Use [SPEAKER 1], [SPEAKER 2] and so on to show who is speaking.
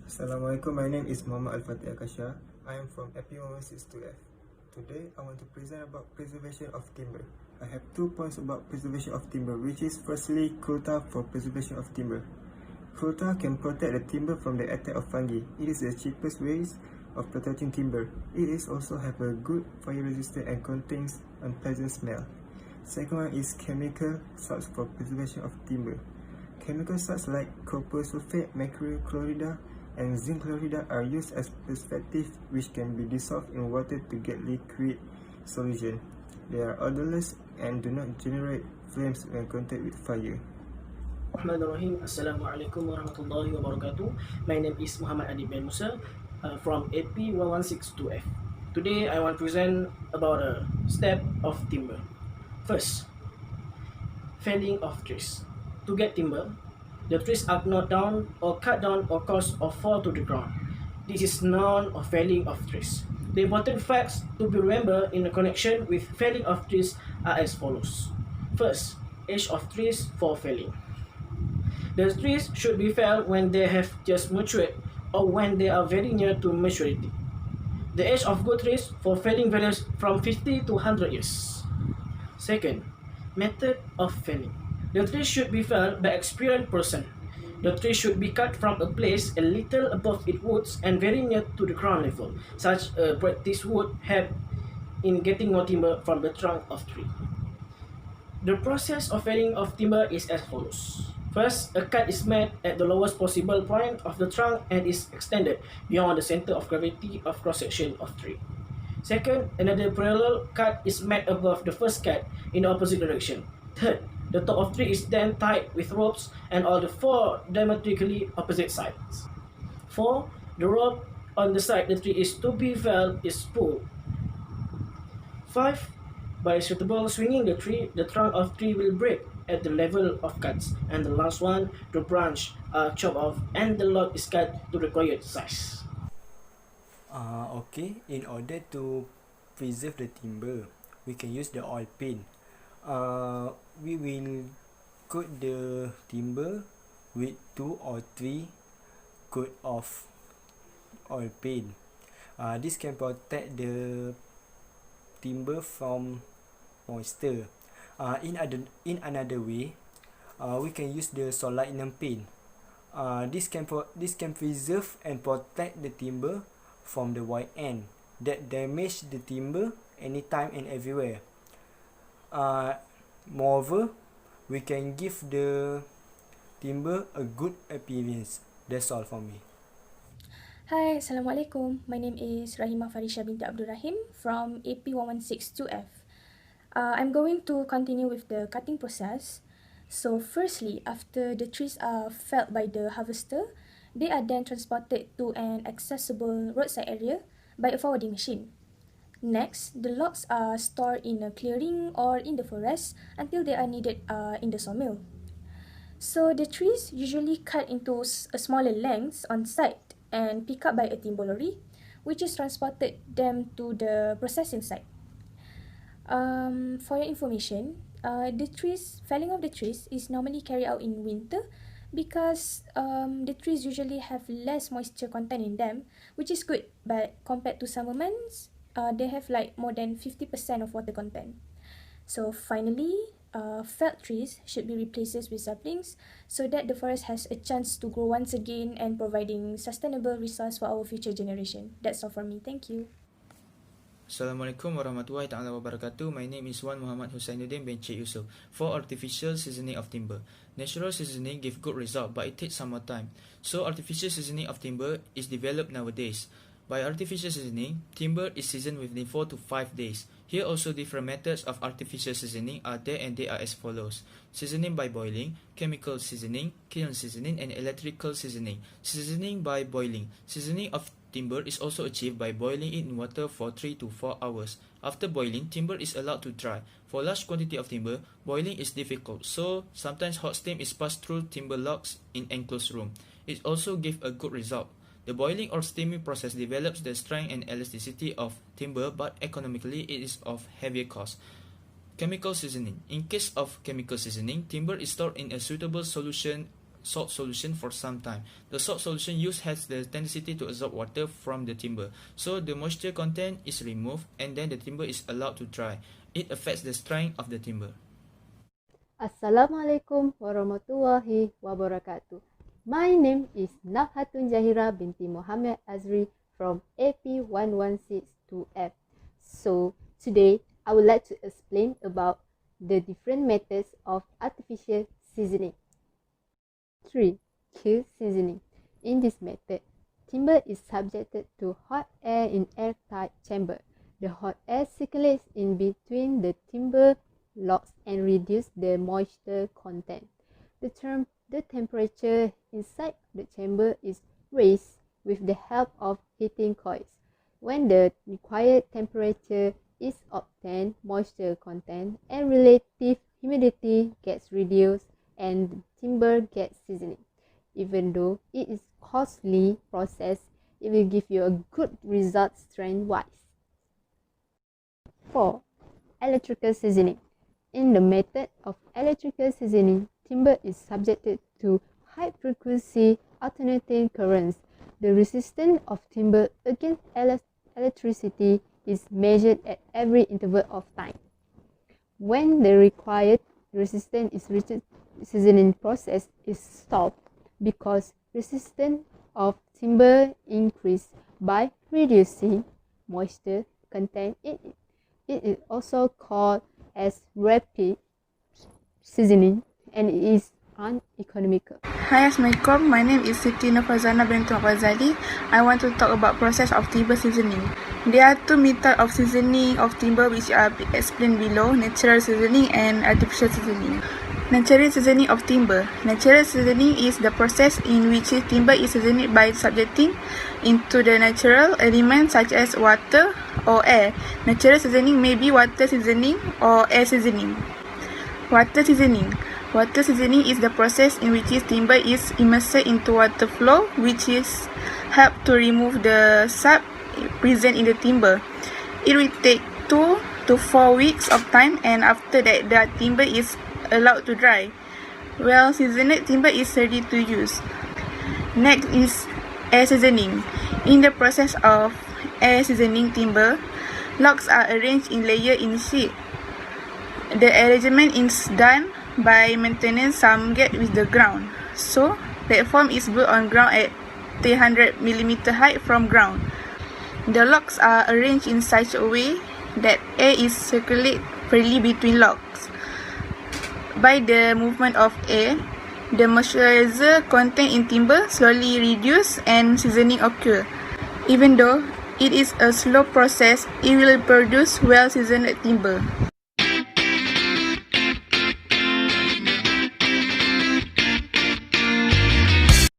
[SPEAKER 1] Assalamualaikum, my name is Muhammad Al-Fatih Akasha. I am from AP162F. Today, I want to present about preservation of timber. I have 2 points about preservation of timber, which is firstly, quota for preservation of timber. Quota can protect the timber from the attack of fungi. It is the cheapest ways of protecting timber. It is also have a good fire resistance and contains unpleasant smell. Second one is chemical salts for preservation of timber. Chemical salts like copper sulfate, mercury chloride, and zinc chloride are used as preservative, which can be dissolved in water to get liquid solution. They are odorless and do not generate flames when contact with fire.
[SPEAKER 2] Bismillahirrahmanirrahim. Assalamualaikum warahmatullahi wabarakatuh. My name is Muhammad Adib bin Musa from AP1162F. Today I want to present about a step of timber. First, felling of trees. To get timber, the trees are knocked down or cut down or caused or fall to the ground. This is known as felling of trees. The important facts to be remembered in connection with felling of trees are as follows. First, age of trees for felling. The trees should be felled when they have just matured or when they are very near to maturity. The age of good trees for felling varies from 50 to 100 years. Second, method of felling. The tree should be felled by experienced person. The tree should be cut from a place a little above its roots and very near to the ground level. Such a practice would help in getting more timber from the trunk of tree. The process of felling of timber is as follows. First, a cut is made at the lowest possible point of the trunk and is extended beyond the center of gravity of cross-section of tree. Second, another parallel cut is made above the first cut in the opposite direction. Third, the top of tree is then tied with ropes and all the 4 diametrically opposite sides. 4. The rope on the side the tree is to be felled is pulled. 5. By suitable swinging the tree, the trunk of tree will break at the level of cuts. And the last one, the branch are chopped off and the log is cut to required size.
[SPEAKER 3] Okay, in order to preserve the timber, we can use the oil paint. We will coat the timber with 2 or 3 coat of oil paint. This can protect the timber from moisture. In another way, we can use the solar-inner paint. This can preserve and protect the timber from the white ant that damage the timber anytime and everywhere. Moreover, we can give the timber a good appearance. That's all for me.
[SPEAKER 4] Hi, Assalamualaikum. My name is Rahimah Farisha binti Abdul Rahim from AP1162F. I'm going to continue with the cutting process. So firstly, after the trees are felled by the harvester, they are then transported to an accessible roadside area by a forwarding machine. Next, the logs are stored in a clearing or in the forest until they are needed in the sawmill. So the trees usually cut into a smaller lengths on site and picked up by a timber lorry, which is transported them to the processing site. For your information, felling of the trees is normally carried out in winter because the trees usually have less moisture content in them, which is good, but compared to summer months, they have like more than 50% of water content. So finally, felled trees should be replaced with saplings so that the forest has a chance to grow once again and providing sustainable resource for our future generation. That's all from me. Thank you.
[SPEAKER 5] Assalamualaikum warahmatullahi ta'ala wabarakatuh. My name is Wan Muhammad Husainuddin bin Cik Yusof. For artificial seasoning of timber, natural seasoning give good result, but it takes some more time. So artificial seasoning of timber is developed nowadays. By artificial seasoning, timber is seasoned within 4 to 5 days. Here also different methods of artificial seasoning are there, and they are as follows. Seasoning by boiling, chemical seasoning, kiln seasoning, and electrical seasoning. Seasoning by boiling. Seasoning of timber is also achieved by boiling it in water for 3 to 4 hours. After boiling, timber is allowed to dry. For large quantity of timber, boiling is difficult, so sometimes hot steam is passed through timber logs in enclosed room. It also gives a good result. The boiling or steaming process develops the strength and elasticity of timber, but economically it is of heavier cost. Chemical seasoning. In case of chemical seasoning, timber is stored in a suitable solution salt solution for some time. The salt solution used has the tendency to absorb water from the timber, so the moisture content is removed and then the timber is allowed to dry. It affects the strength of the timber.
[SPEAKER 6] Assalamualaikum warahmatullahi wabarakatuh. My name is Nafhatun Jahira binti Muhammad Azri from AP 1162F. So today I would like to explain about the different methods of artificial seasoning. 3. Chill seasoning. In this method, timber is subjected to hot air in airtight chamber. The hot air circulates in between the timber logs and reduces the moisture content. The temperature inside the chamber is raised with the help of heating coils. When the required temperature is obtained, moisture content and relative humidity gets reduced and the timber gets seasoning. Even though it is costly process, it will give you a good result strength-wise. 4. Electrical seasoning. In the method of electrical seasoning, timber is subjected to high-frequency alternating currents. The resistance of timber against electricity is measured at every interval of time. When the required resistance is reached, seasoning process is stopped because resistance of timber increased by reducing moisture content in it. It is also called as rapid seasoning and it is uneconomical.
[SPEAKER 7] Hi, Assalamualaikum. My name is Siti Nufazana binti Ghazali. I want to talk about process of timber seasoning. There are two methods of seasoning of timber which are explained below: natural seasoning and artificial seasoning. Natural seasoning of timber. Natural seasoning is the process in which timber is seasoned by subjecting into the natural elements such as water or air. Natural seasoning may be water seasoning or air seasoning. Water seasoning. Water seasoning is the process in which timber is immersed into water flow, which is help to remove the sap present in the timber. It will take 2 to 4 weeks of time, and after that the timber is allowed to dry. Well seasoned timber is ready to use. Next is air seasoning. In the process of air seasoning timber, logs are arranged in layer in sheet. The arrangement is done by maintaining some gap with the ground. So, platform is built on ground at 300 mm height from ground. The logs are arranged in such a way that air is circulate freely between logs. By the movement of air, the moisturizer content in timber slowly reduce and seasoning occur. Even though it is a slow process, it will produce well-seasoned timber.